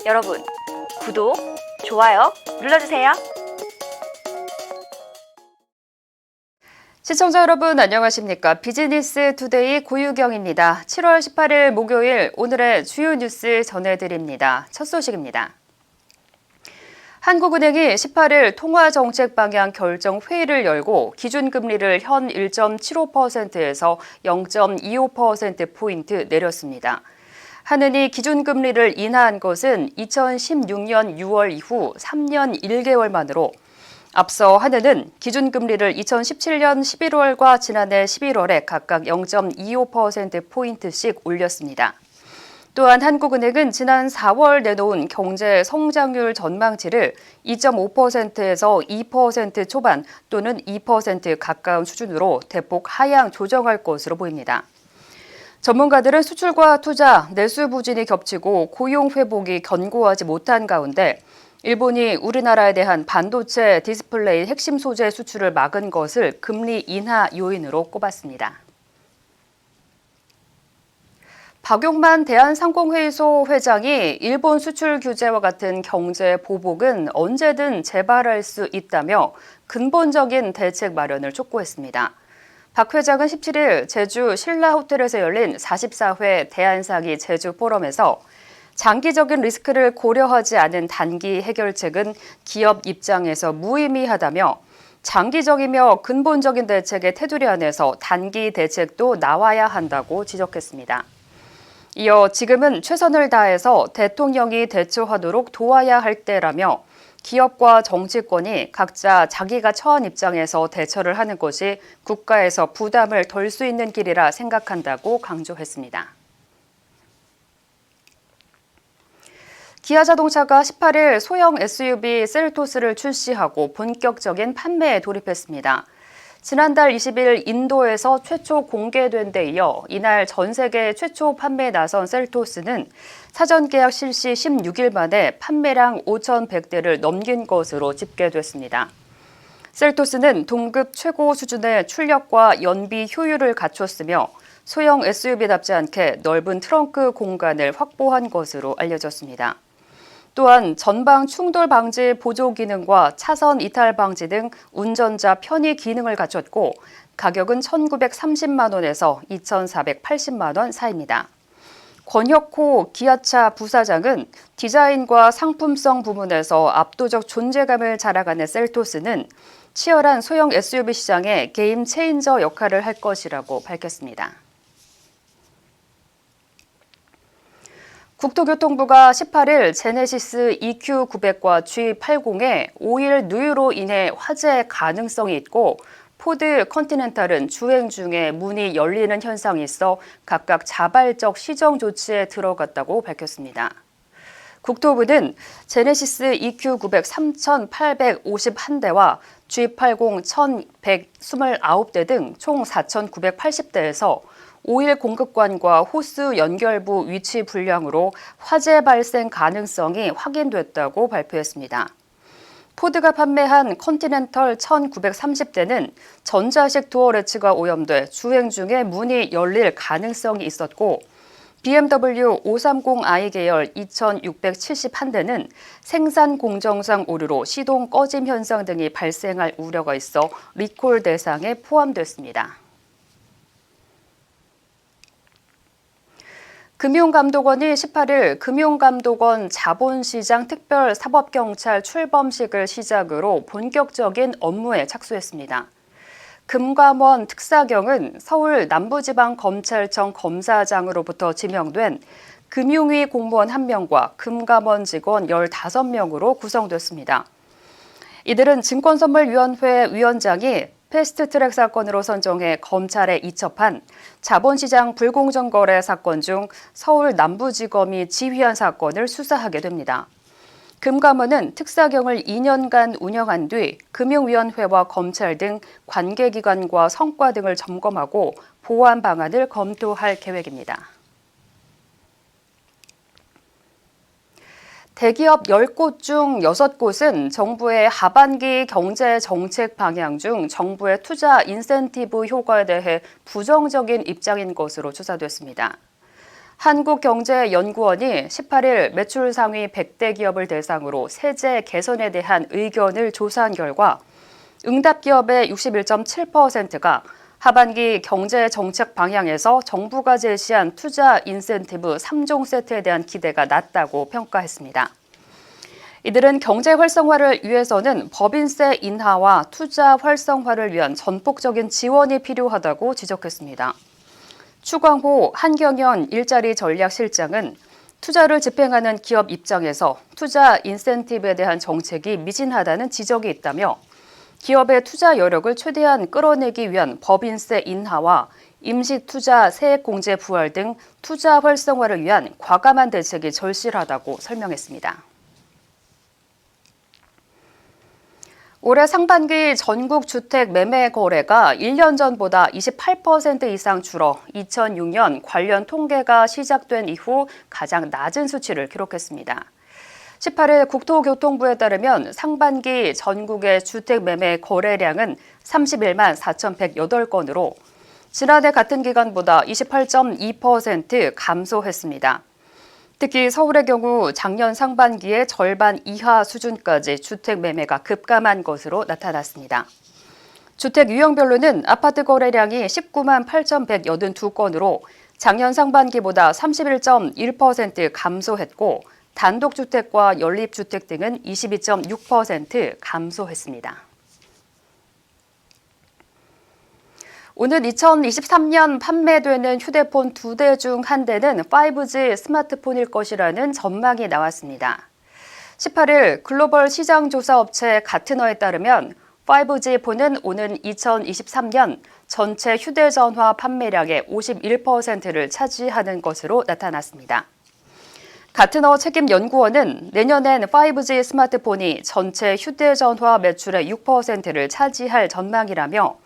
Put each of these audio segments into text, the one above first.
여러분, 구독, 좋아요 눌러주세요. 시청자 여러분 안녕하십니까? 비즈니스 투데이 고유경입니다. 7월 18일 목요일 오늘의 주요 뉴스 전해드립니다. 첫 소식입니다. 한국은행이 18일 통화정책 방향 결정 회의를 열고 기준금리를 현 1.75%에서 0.25%포인트 내렸습니다. 한은이 기준금리를 인하한 것은 2016년 6월 이후 3년 1개월 만으로 앞서 한은은 기준금리를 2017년 11월과 지난해 11월에 각각 0.25%포인트씩 올렸습니다. 또한 한국은행은 지난 4월 내놓은 경제 성장률 전망치를 2.5%에서 2% 초반 또는 2% 가까운 수준으로 대폭 하향 조정할 것으로 보입니다. 전문가들은 수출과 투자, 내수 부진이 겹치고 고용 회복이 견고하지 못한 가운데 일본이 우리나라에 대한 반도체 디스플레이 핵심 소재 수출을 막은 것을 금리 인하 요인으로 꼽았습니다. 박용만 대한상공회의소 회장이 일본 수출 규제와 같은 경제 보복은 언제든 재발할 수 있다며 근본적인 대책 마련을 촉구했습니다. 박 회장은 17일 제주 신라호텔에서 열린 44회 대한상의 제주 포럼에서 장기적인 리스크를 고려하지 않은 단기 해결책은 기업 입장에서 무의미하다며 장기적이며 근본적인 대책의 테두리 안에서 단기 대책도 나와야 한다고 지적했습니다. 이어 지금은 최선을 다해서 대통령이 대처하도록 도와야 할 때라며 기업과 정치권이 각자 자기가 처한 입장에서 대처를 하는 것이 국가에서 부담을 덜 수 있는 길이라 생각한다고 강조했습니다. 기아자동차가 18일 소형 SUV 셀토스를 출시하고 본격적인 판매에 돌입했습니다. 지난달 20일 인도에서 최초 공개된 데 이어 이날 전 세계 최초 판매에 나선 셀토스는 사전 계약 실시 16일 만에 판매량 5,100대를 넘긴 것으로 집계됐습니다. 셀토스는 동급 최고 수준의 출력과 연비 효율을 갖췄으며 소형 SUV답지 않게 넓은 트렁크 공간을 확보한 것으로 알려졌습니다. 또한 전방 충돌 방지 보조 기능과 차선 이탈 방지 등 운전자 편의 기능을 갖췄고 가격은 1,930만 원에서 2,480만 원 사이입니다. 권혁호 기아차 부사장은 디자인과 상품성 부문에서 압도적 존재감을 자랑하는 셀토스는 치열한 소형 SUV 시장의 게임 체인저 역할을 할 것이라고 밝혔습니다. 국토교통부가 18일 제네시스 EQ900과 G80의 오일 누유로 인해 화재 가능성이 있고 포드 컨티넨탈은 주행 중에 문이 열리는 현상이 있어 각각 자발적 시정 조치에 들어갔다고 밝혔습니다. 국토부는 제네시스 EQ900 3,851대와 G80 1,129대 등 총 4,980대에서 오일 공급관과 호스 연결부 위치 불량으로 화재 발생 가능성이 확인됐다고 발표했습니다. 포드가 판매한 컨티넨털 1930대는 전자식 도어 레치가 오염돼 주행 중에 문이 열릴 가능성이 있었고 BMW 530i 계열 2671대는 생산 공정상 오류로 시동 꺼짐 현상 등이 발생할 우려가 있어 리콜 대상에 포함됐습니다. 금융감독원이 18일 금융감독원 자본시장 특별사법경찰 출범식을 시작으로 본격적인 업무에 착수했습니다. 금감원 특사경은 서울 남부지방검찰청 검사장으로부터 지명된 금융위 공무원 1명과 금감원 직원 15명으로 구성됐습니다. 이들은 증권선물위원회 위원장이 패스트트랙 사건으로 선정해 검찰에 이첩한 자본시장 불공정 거래 사건 중 서울 남부지검이 지휘한 사건을 수사하게 됩니다. 금감원은 특사경을 2년간 운영한 뒤 금융위원회와 검찰 등 관계기관과 성과 등을 점검하고 보완 방안을 검토할 계획입니다. 대기업 10곳 중 6곳은 정부의 하반기 경제 정책 방향 중 정부의 투자 인센티브 효과에 대해 부정적인 입장인 것으로 조사됐습니다. 한국경제연구원이 18일 매출 상위 100대 기업을 대상으로 세제 개선에 대한 의견을 조사한 결과 응답 기업의 61.7%가 하반기 경제 정책 방향에서 정부가 제시한 투자 인센티브 3종 세트에 대한 기대가 낮다고 평가했습니다. 이들은 경제 활성화를 위해서는 법인세 인하와 투자 활성화를 위한 전폭적인 지원이 필요하다고 지적했습니다. 추광호 한경연 일자리 전략실장은 투자를 집행하는 기업 입장에서 투자 인센티브에 대한 정책이 미진하다는 지적이 있다며 기업의 투자 여력을 최대한 끌어내기 위한 법인세 인하와 임시투자 세액공제 부활 등 투자 활성화를 위한 과감한 대책이 절실하다고 설명했습니다. 올해 상반기 전국 주택 매매 거래가 1년 전보다 28% 이상 줄어 2006년 관련 통계가 시작된 이후 가장 낮은 수치를 기록했습니다. 18일 국토교통부에 따르면 상반기 전국의 주택 매매 거래량은 31만 4,108건으로 지난해 같은 기간보다 28.2% 감소했습니다. 특히 서울의 경우 작년 상반기의 절반 이하 수준까지 주택 매매가 급감한 것으로 나타났습니다. 주택 유형별로는 아파트 거래량이 19만 8,182건으로 작년 상반기보다 31.1% 감소했고 단독주택과 연립주택 등은 22.6% 감소했습니다. 오는 2023년 판매되는 휴대폰 2대 중 한 대는 5G 스마트폰일 것이라는 전망이 나왔습니다. 18일 글로벌 시장조사업체 가트너에 따르면 5G 폰은 오는 2023년 전체 휴대전화 판매량의 51%를 차지하는 것으로 나타났습니다. 가트너 책임연구원은 내년엔 5G 스마트폰이 전체 휴대전화 매출의 6%를 차지할 전망이라며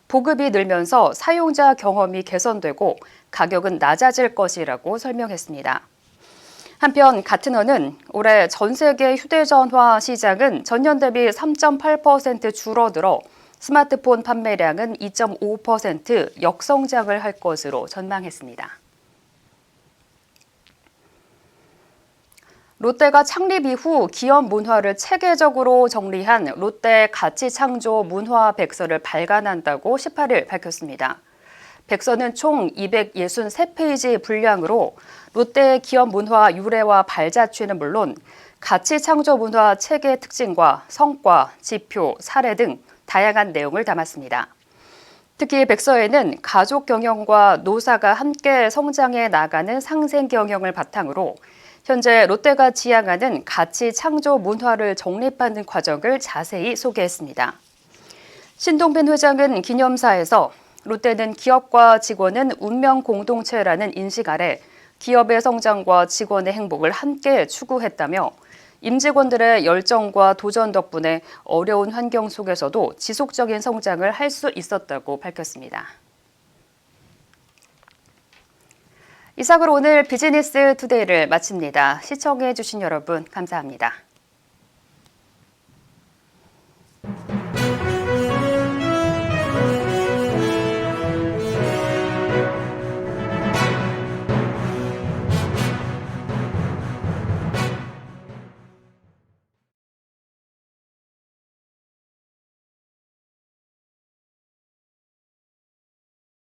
보급이 늘면서 사용자 경험이 개선되고 가격은 낮아질 것이라고 설명했습니다. 한편 가트너는 올해 전 세계 휴대전화 시장은 전년 대비 3.8% 줄어들어 스마트폰 판매량은 2.5% 역성장을 할 것으로 전망했습니다. 롯데가 창립 이후 기업 문화를 체계적으로 정리한 롯데 가치창조 문화 백서를 발간한다고 18일 밝혔습니다. 백서는 총 263페이지 분량으로 롯데의 기업 문화 유래와 발자취는 물론 가치창조 문화 체계 특징과 성과, 지표, 사례 등 다양한 내용을 담았습니다. 특히 백서에는 가족 경영과 노사가 함께 성장해 나가는 상생 경영을 바탕으로 현재 롯데가 지향하는 가치 창조 문화를 정립하는 과정을 자세히 소개했습니다. 신동빈 회장은 기념사에서 롯데는 기업과 직원은 운명 공동체라는 인식 아래 기업의 성장과 직원의 행복을 함께 추구했다며 임직원들의 열정과 도전 덕분에 어려운 환경 속에서도 지속적인 성장을 할 수 있었다고 밝혔습니다. 이상으로 오늘 비즈니스 투데이를 마칩니다. 시청해주신 여러분 감사합니다.